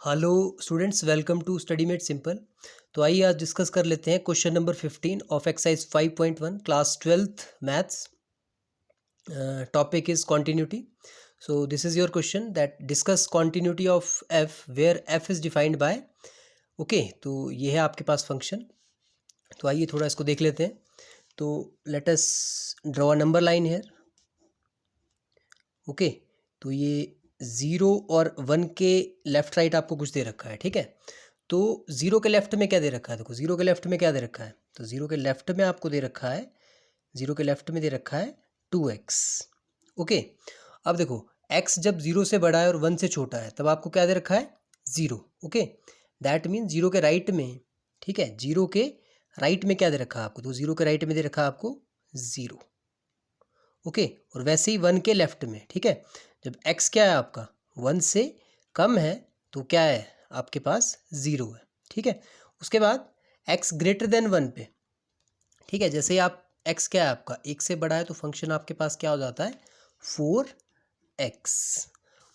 Hello students, welcome to study made simple. तो आइए आज डिस्कस कर लेते हैं question number 15 of exercise 5.1 class 12th maths. Topic is continuity. So this is your question that discuss continuity of f where f is defined by. Okay, तो ये है आपके पास फंक्शन। तो आइए थोड़ा इसको देख लेते हैं। तो let us draw a number line here. Okay, तो ये 0 और 1 के लेफ्ट राइट आपको कुछ दे रखा है, ठीक है। तो 0 के लेफ्ट में क्या दे रखा है, देखो 0 के लेफ्ट में क्या दे रखा है। तो 0 के लेफ्ट में आपको दे रखा है, 0 के लेफ्ट में दे रखा है 2x। ओके, अब देखो x जब 0 से बड़ा है और 1 से छोटा है तब आपको क्या दे रखा है, 0। ओके, दैट मीन 0 के राइट में, ठीक है, 0 के राइट में क्या दे रखा है आपको, तो 0 के राइट में दे रखा है आपको 0। ओके, और वैसे ही 1 के लेफ्ट में, ठीक है, जब x क्या है आपका 1 से कम है तो क्या है आपके पास 0 है, ठीक है। उसके बाद x ग्रेटर देन 1 पे, ठीक है, जैसे ही आप x क्या है आपका 1 से बड़ा है तो फंक्शन आपके पास क्या हो जाता है 4x।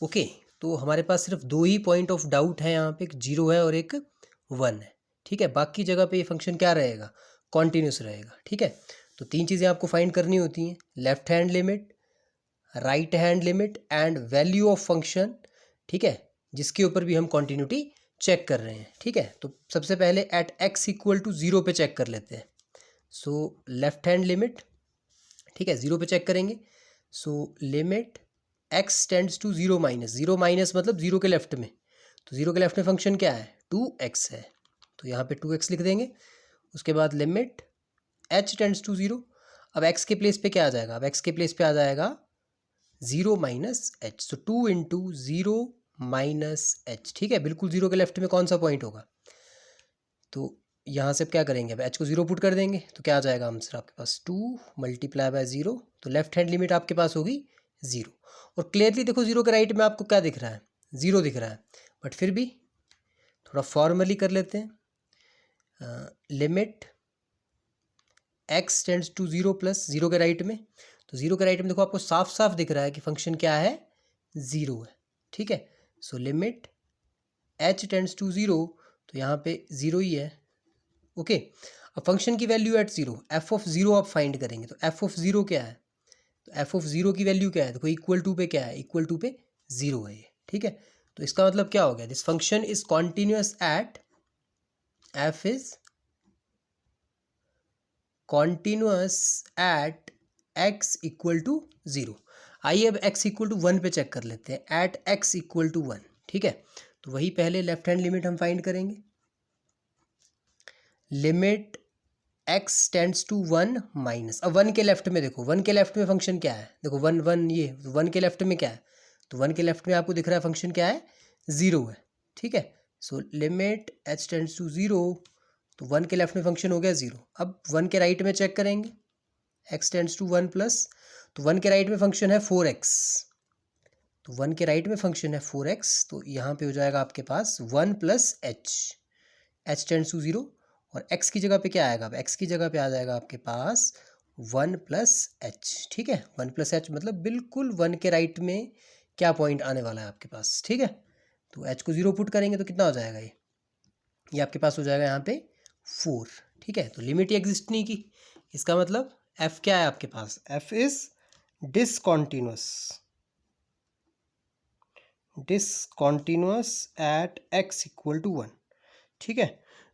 ओके, तो हमारे पास सिर्फ दो ही पॉइंट ऑफ डाउट है यहाँ पे, एक 0 है और एक 1 है, ठीक है। बाकी जगह पे ये फंक्शन क्या रहेगा, कॉन्टिन्यूस रहेगा, ठीक है। तो तीन चीज़ें आपको फाइंड करनी होती हैं, left hand limit, right hand limit and value of function, ठीक है, जिसके ऊपर भी हम कॉन्टिन्यूटी चेक कर रहे हैं, ठीक है। तो सबसे पहले एट x इक्वल टू 0 पे चेक कर लेते हैं। सो लेफ्ट हैंड लिमिट, ठीक है, 0 पे चेक करेंगे। So limit x tends to 0 minus, 0 minus मतलब 0 के लेफ्ट में, तो 0 के लेफ्ट में फंक्शन क्या है 2x है, तो यहाँ पे 2x लिख देंगे। उसके बाद लिमिट h टेंड्स टू 0, अब x के प्लेस पे क्या आ जाएगा, अब x के प्लेस पे आ जाएगा 0 माइनस एच, सो 2 इंटू 0 माइनस एच, ठीक है, बिल्कुल 0 के लेफ्ट में कौन सा पॉइंट होगा। तो यहाँ से क्या करेंगे, अब एच को 0 पुट कर देंगे तो क्या आ जाएगा आंसर आपके पास 2 मल्टीप्लाई बाय 0, तो लेफ्ट हैंड लिमिट आपके पास होगी 0। और क्लियरली देखो 0 के राइट में आपको क्या दिख रहा है, 0 दिख रहा है, बट फिर भी थोड़ा फॉर्मली कर लेते हैं। Limit x tends to 0 plus 0 के राइट में, तो 0 के राइट में देखो आपको साफ साफ दिख रहा है कि फंक्शन क्या है 0 है, ठीक है। So limit h tends to 0, तो यहाँ पे 0 ही है। ओके, अब फंक्शन की वैल्यू एट 0, f ऑफ 0 आप फाइंड करेंगे, तो f ऑफ 0 क्या है, तो f ऑफ 0 की वैल्यू क्या है, देखो इक्वल टू पे क्या है, इक्वल टू पे 0 है ये, ठीक है। तो इसका मतलब क्या हो गया, this function is continuous at f is continuous at x equal to 0। आइए अब x इक्वल टू 1 पे चेक कर लेते हैं, एट x इक्वल टू 1, ठीक है। तो वही पहले लेफ्ट हैंड लिमिट हम फाइंड करेंगे, limit x tends to 1 minus, अब 1 के लेफ्ट में देखो, 1 के लेफ्ट में फंक्शन क्या है, देखो 1 1 ये 1 के लेफ्ट में क्या है, तो 1 के लेफ्ट में आपको दिख रहा है फंक्शन क्या है 0 है, ठीक है। So limit h tends to 0, तो 1 के लेफ्ट में फंक्शन हो गया 0। अब 1 के राइट में चेक करेंगे, x टेंड्स टू 1 प्लस, तो 1 के राइट में फंक्शन है 4x, तो 1 के राइट में फंक्शन है 4x, तो यहाँ पे हो जाएगा आपके पास 1 plus h, h tends to 0, और x की जगह पे क्या आएगा, अब x की जगह पे आ जाएगा आपके पास 1 प्लस एच, ठीक है। 1 प्लस एच मतलब बिल्कुल 1 के राइट में क्या पॉइंट आने वाला है आपके पास, ठीक है। तो h को 0 पुट करेंगे तो कितना हो जाएगा, ये आपके पास हो जाएगा यहाँ पे 4, ठीक है। तो लिमिट ही एग्जिस्ट नहीं की, इसका मतलब f क्या है आपके पास, f is discontinuous, discontinuous at x equal to 1, ठीक है।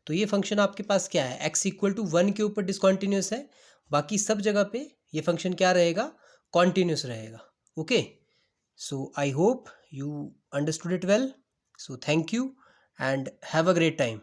तो ये फंक्शन आपके पास क्या है, x इक्वल टू 1 के ऊपर डिसकॉन्टिन्यूअस है, बाकी सब जगह पे ये फंक्शन क्या रहेगा, कॉन्टिन्यूअस रहेगा। Okay, so I hope you understood it well. So thank you and have a great time.